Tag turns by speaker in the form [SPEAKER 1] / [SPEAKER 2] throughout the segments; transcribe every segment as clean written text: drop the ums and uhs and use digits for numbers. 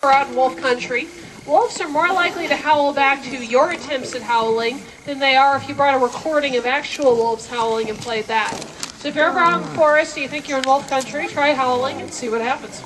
[SPEAKER 1] We're out in wolf country. Wolves are more likely to howl back to your attempts at howling than they are if you brought a recording of actual wolves howling and played that. So if you're ever out in the forest and you think you're in wolf country, try howling and see what happens.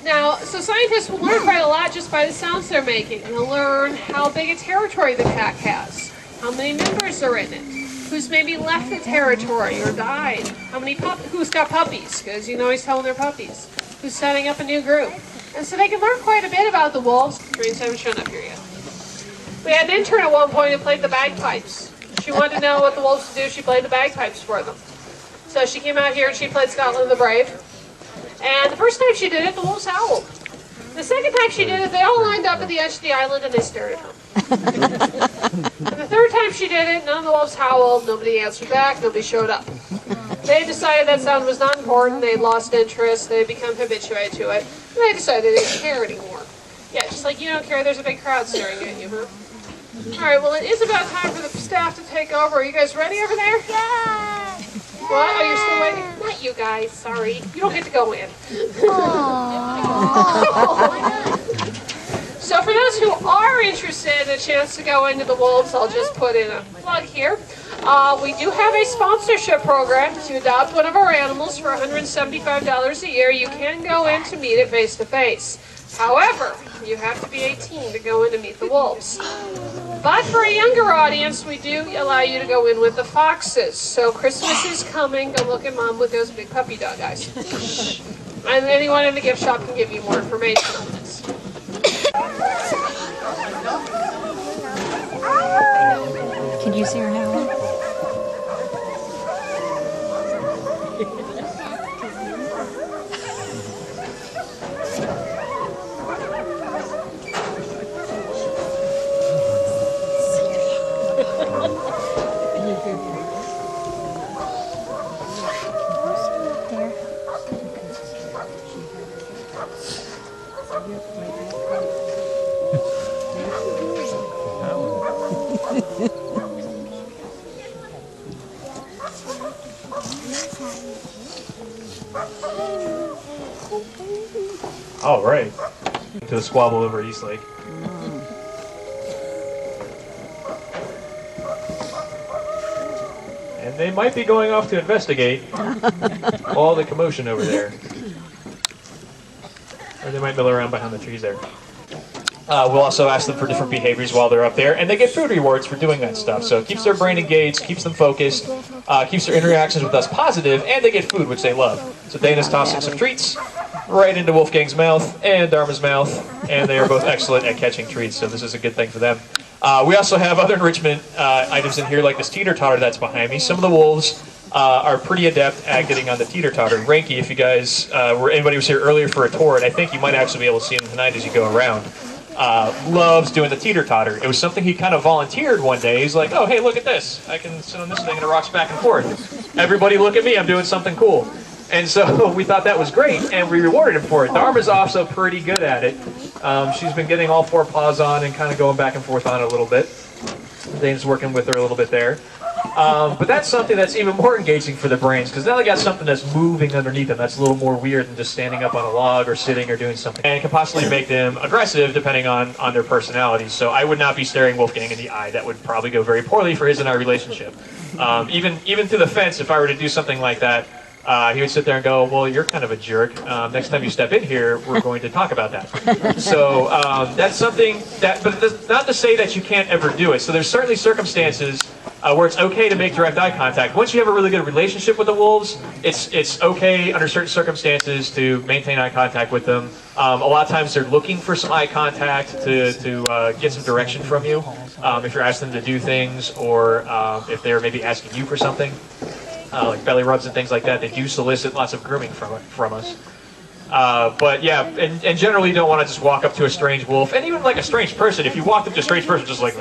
[SPEAKER 1] Now, so scientists will learn quite a lot just by the sounds they're making. They'll learn how big a territory the pack has, how many members are in it, who's maybe left the territory or died, who's got puppies, because you know he's telling their puppies, who's setting up a new group. And so they can learn quite a bit about the wolves. Dreams haven't shown up here yet. We had an intern at one point who played the bagpipes. She wanted to know what the wolves would do. She played the bagpipes for them. So she came out here and she played Scotland the Brave. And the first time she did it, the wolves howled. The second time she did it, they all lined up at the edge of the island and they stared at her. And the third time she did it, none of the wolves howled, nobody answered back, nobody showed up. They decided that sound was not important, they'd lost interest, they'd become habituated to it, and they decided they didn't care anymore. Yeah, just like you don't care, there's a big crowd staring at you, huh? Alright, well it is about time for the staff to take over. Are you guys ready over there?
[SPEAKER 2] Yeah!
[SPEAKER 1] What? Oh, you're still waiting? Not you guys, sorry. You don't get to go in. So for those who are interested in a chance to go into the wolves, I'll just put in a plug here. We do have a sponsorship program to adopt one of our animals for $175 a year. You can go in to meet it face to face. However, you have to be 18 to go in to meet the wolves. But for a younger audience, we do allow you to go in with the foxes. So Christmas is coming. Go look at Mom with those big puppy dog eyes. And anyone in the gift shop can give you more information on this.
[SPEAKER 2] Can you see her now?
[SPEAKER 3] All right. To the squabble over East Lake. And they might be going off to investigate all the commotion over there. Or they might mill around behind the trees there. We'll also ask them for different behaviors while they're up there, and they get food rewards for doing that stuff. So it keeps their brain engaged, keeps them focused, keeps their interactions with us positive, and they get food, which they love. So Dana's tossing some treats right into Wolfgang's mouth and Dharma's mouth, and they are both excellent at catching treats, so this is a good thing for them. We also have other enrichment items in here, like this teeter-totter that's behind me. Some of the wolves are pretty adept at getting on the teeter-totter. Ranky, if you guys, anybody was here earlier for a tour, and I think you might actually be able to see him tonight as you go around, loves doing the teeter-totter. It was something he kind of volunteered one day. He's like, oh, hey, look at this. I can sit on this thing and it rocks back and forth. Everybody look at me, I'm doing something cool. And so we thought that was great, and we rewarded him for it. Dharma's also pretty good at it. She's been getting all four paws on and kind of going back and forth on it a little bit. Dane's working with her a little bit there. But that's something that's even more engaging for the brains, because now they got something that's moving underneath them that's a little more weird than just standing up on a log or sitting or doing something. And it can possibly make them aggressive depending on their personality. So I would not be staring Wolfgang in the eye. That would probably go very poorly for his and our relationship. Even through the fence, if I were to do something like that, he would sit there and go, well, you're kind of a jerk. Next time you step in here, we're going to talk about that. So that's something that, but that's not to say that you can't ever do it. So there's certainly circumstances where it's okay to make direct eye contact. Once you have a really good relationship with the wolves, it's okay under certain circumstances to maintain eye contact with them. A lot of times they're looking for some eye contact to get some direction from you. If you're asking them to do things, or if they're maybe asking you for something. Like belly rubs and things like that, they do solicit lots of grooming from us. But yeah, and generally you don't want to just walk up to a strange wolf, and even like a strange person. If you walk up to a strange person just like,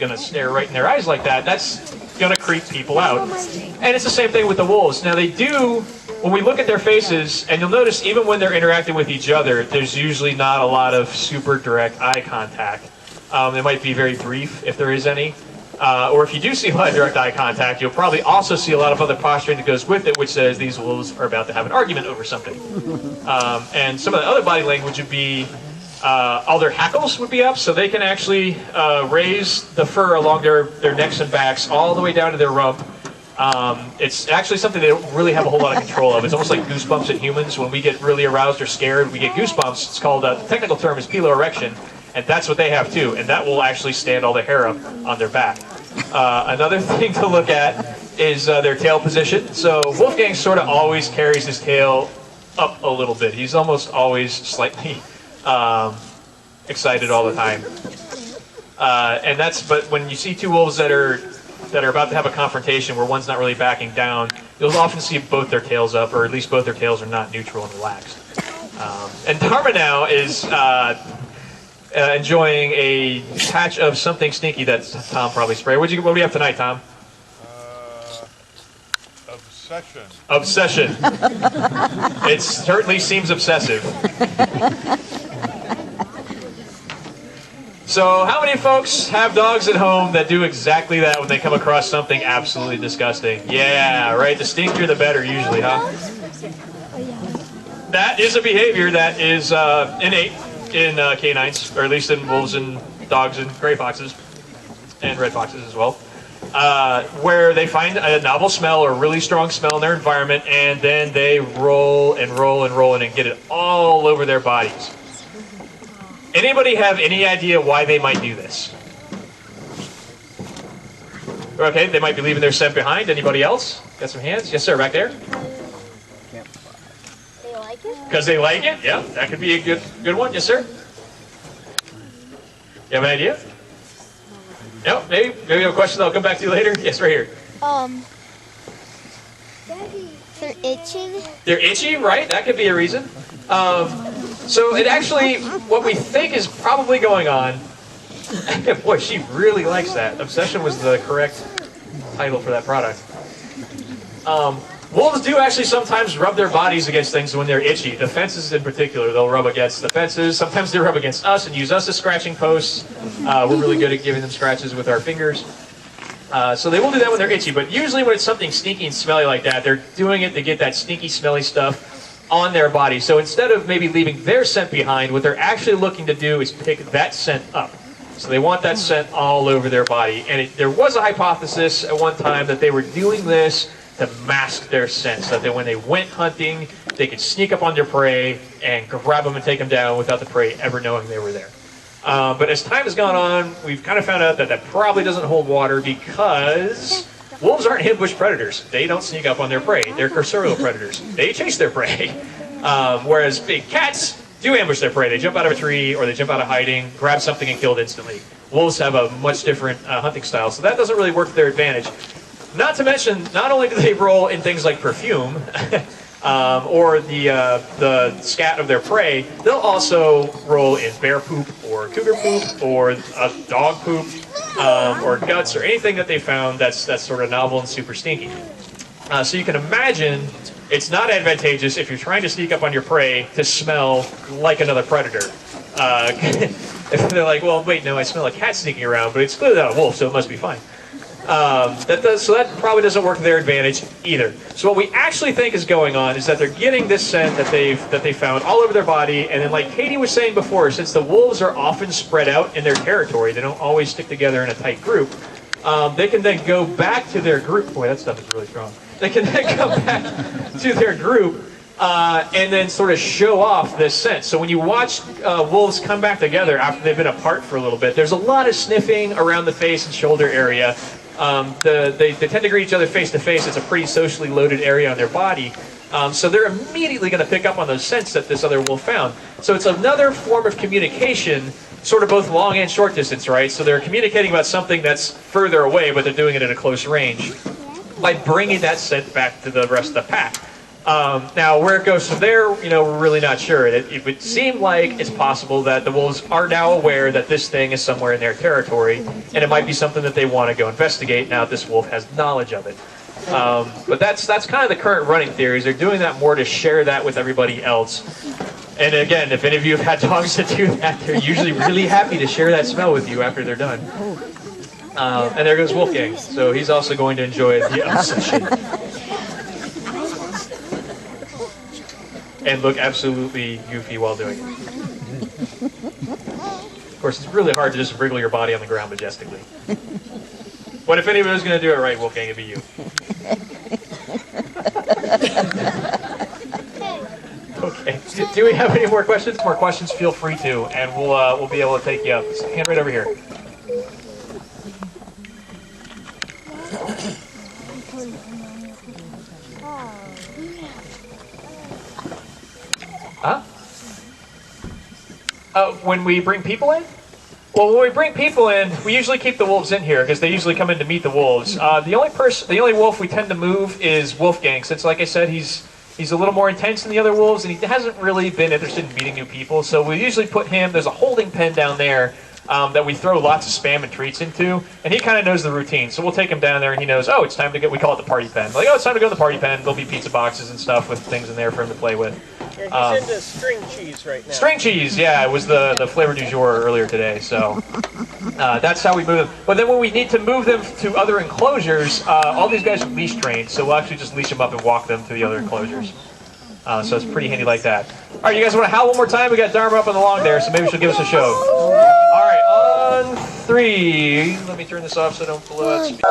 [SPEAKER 3] gonna stare right in their eyes like that, that's gonna creep people out. And it's the same thing with the wolves. Now they do, when we look at their faces, and you'll notice even when they're interacting with each other, there's usually not a lot of super direct eye contact. It might be very brief if there is any. Or if you do see a lot of direct eye contact, you'll probably also see a lot of other posturing that goes with it, which says these wolves are about to have an argument over something. And some of the other body language would be all their hackles would be up, so they can actually raise the fur along their necks and backs all the way down to their rump. It's actually something they don't really have a whole lot of control of. It's almost like goosebumps in humans. When we get really aroused or scared, we get goosebumps. It's called, the technical term is piloerection, and that's what they have too, and that will actually stand all the hair up on their back. Another thing to look at is their tail position. So Wolfgang sort of always carries his tail up a little bit. He's almost always slightly excited all the time. But when you see two wolves that are about to have a confrontation where one's not really backing down, you'll often see both their tails up, or at least both their tails are not neutral and relaxed. And Dharma now is enjoying a patch of something stinky that Tom probably sprayed. What do you have tonight, Tom?
[SPEAKER 4] Obsession.
[SPEAKER 3] Obsession. It certainly seems obsessive. So how many folks have dogs at home that do exactly that when they come across something absolutely disgusting? Yeah, right? The stinkier the better usually, huh? That is a behavior that is innate in canines, or at least in wolves and dogs and gray foxes, and red foxes as well, where they find a novel smell or really strong smell in their environment, and then they roll and roll and roll and get it all over their bodies. Anybody have any idea why they might do this? Okay, they might be leaving their scent behind. Anybody else? Got some hands? Yes, sir, back there.
[SPEAKER 5] They like it?
[SPEAKER 3] Because they like it? Yeah, that could be a good one. Yes, sir. You have an idea? No, maybe you have a question I'll come back to you later. Yes, right here.
[SPEAKER 5] They're itching.
[SPEAKER 3] They're itchy, right? That could be a reason. So it actually, what we think is probably going on, boy, she really likes that. Obsession was the correct title for that product. Wolves do actually sometimes rub their bodies against things when they're itchy. The fences in particular, they'll rub against the fences. Sometimes they rub against us and use us as scratching posts. We're really good at giving them scratches with our fingers. So they will do that when they're itchy, but usually when it's something stinky and smelly like that, they're doing it to get that stinky, smelly stuff on their body. So instead of maybe leaving their scent behind, what they're actually looking to do is pick that scent up. So they want that scent all over their body. And there was a hypothesis at one time that they were doing this to mask their scent, so that when they went hunting, they could sneak up on their prey and grab them and take them down without the prey ever knowing they were there. But as time has gone on, we've kind of found out that that probably doesn't hold water, because wolves aren't ambush predators. They don't sneak up on their prey. They're cursorial predators. They chase their prey. Whereas big cats do ambush their prey. They jump out of a tree, or they jump out of hiding, grab something and kill it instantly. Wolves have a much different hunting style, so that doesn't really work to their advantage. Not to mention, not only do they roll in things like perfume, or the scat of their prey, they'll also roll in bear poop, or cougar poop, or dog poop, or guts, or anything that they found that's sort of novel and super stinky. So you can imagine it's not advantageous if you're trying to sneak up on your prey to smell like another predator. If they're like, well, wait, no, I smell a cat sneaking around, but it's clearly not a wolf, so it must be fine. So that probably doesn't work to their advantage either. So what we actually think is going on is that they're getting this scent that they found all over their body, and then, like Katie was saying before, since the wolves are often spread out in their territory, they don't always stick together in a tight group. They can then go back to their group. Boy, that stuff is really strong. They can then come back to their group and then sort of show off this scent. So when you watch wolves come back together after they've been apart for a little bit, there's a lot of sniffing around the face and shoulder area. They tend to greet each other face to face. It's a pretty socially loaded area on their body. So they're immediately going to pick up on those scents that this other wolf found. So it's another form of communication, sort of both long and short distance, right? So they're communicating about something that's further away, but they're doing it at a close range by bringing that scent back to the rest of the pack. Now, where it goes from there, we're really not sure. It would seem like it's possible that the wolves are now aware that this thing is somewhere in their territory, and it might be something that they want to go investigate now that this wolf has knowledge of it. But that's kind of the current running theories. They're doing that more to share that with everybody else. And again, if any of you have had dogs that do that, they're usually really happy to share that smell with you after they're done. And there goes Wolfgang. So he's also going to enjoy the obsession. And look absolutely goofy while doing it. Of course, it's really hard to just wriggle your body on the ground majestically. But if anybody was going to do it right, Wolfgang, it'd be you. Okay. Do we have any more questions? More questions? Feel free to, and we'll be able to take you up. Hand right over here. Huh? When we bring people in? Well, when we bring people in, we usually keep the wolves in here because they usually come in to meet the wolves. The only wolf we tend to move is Wolfgang, since, like I said, he's a little more intense than the other wolves, and he hasn't really been interested in meeting new people. So we usually put him. There's a holding pen down there that we throw lots of spam and treats into, and he kind of knows the routine. So we'll take him down there, and he knows, oh, it's time to get. We call it the party pen. Like, oh, it's time to go to the party pen. There'll be pizza boxes and stuff with things in there for him to play with.
[SPEAKER 4] Yeah, he's into string cheese right now.
[SPEAKER 3] String cheese, yeah, it was the flavor du jour earlier today. So that's how we move them. But then when we need to move them to other enclosures, all these guys are leash trained, so we'll actually just leash them up and walk them to the other enclosures. So it's pretty handy like that. All right, you guys want to howl one more time? We got Dharma up on the lawn there, so maybe she'll give us a show. All right, on 3. Let me turn this off so I don't blow out speed.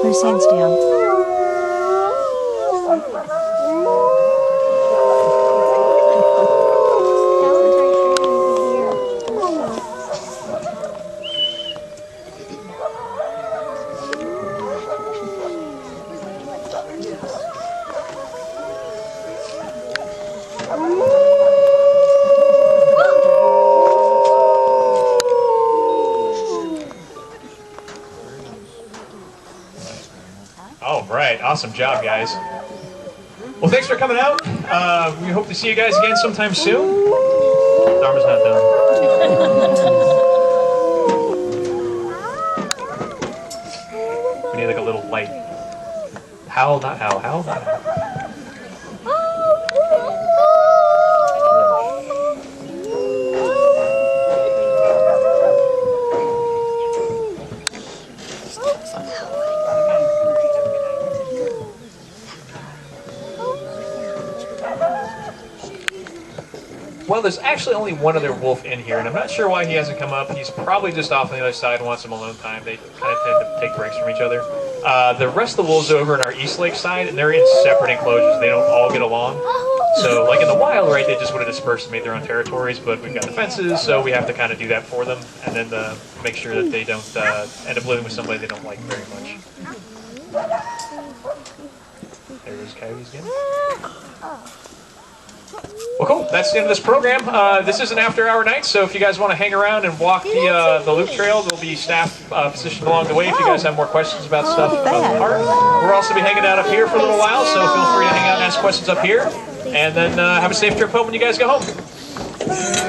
[SPEAKER 2] Put his hands down.
[SPEAKER 3] All right, awesome job, guys. Well, thanks for coming out. We hope to see you guys again sometime soon. Dharma's not done. We need like a little light. Howl, not howl. Howl, not howl. Well, there's actually only one other wolf in here, and I'm not sure why he hasn't come up. He's probably just off on the other side and wants some alone time. They kind of tend to take breaks from each other. The rest of the wolves are over in our East Lake side, and they're in separate enclosures. They don't all get along. So, like in the wild, right, they just would have dispersed and made their own territories, but we've got the fences, so we have to kind of do that for them, and then make sure that they don't end up living with somebody they don't like very much. There goes coyotes again. Well, cool. That's the end of this program. This is an after-hour night, so if you guys want to hang around and walk the loop trail, there'll be staff positioned along the way if you guys have more questions about stuff about the park. We'll also be hanging out up here for a little while, so feel free to hang out and ask questions up here. And then have a safe trip home when you guys go home.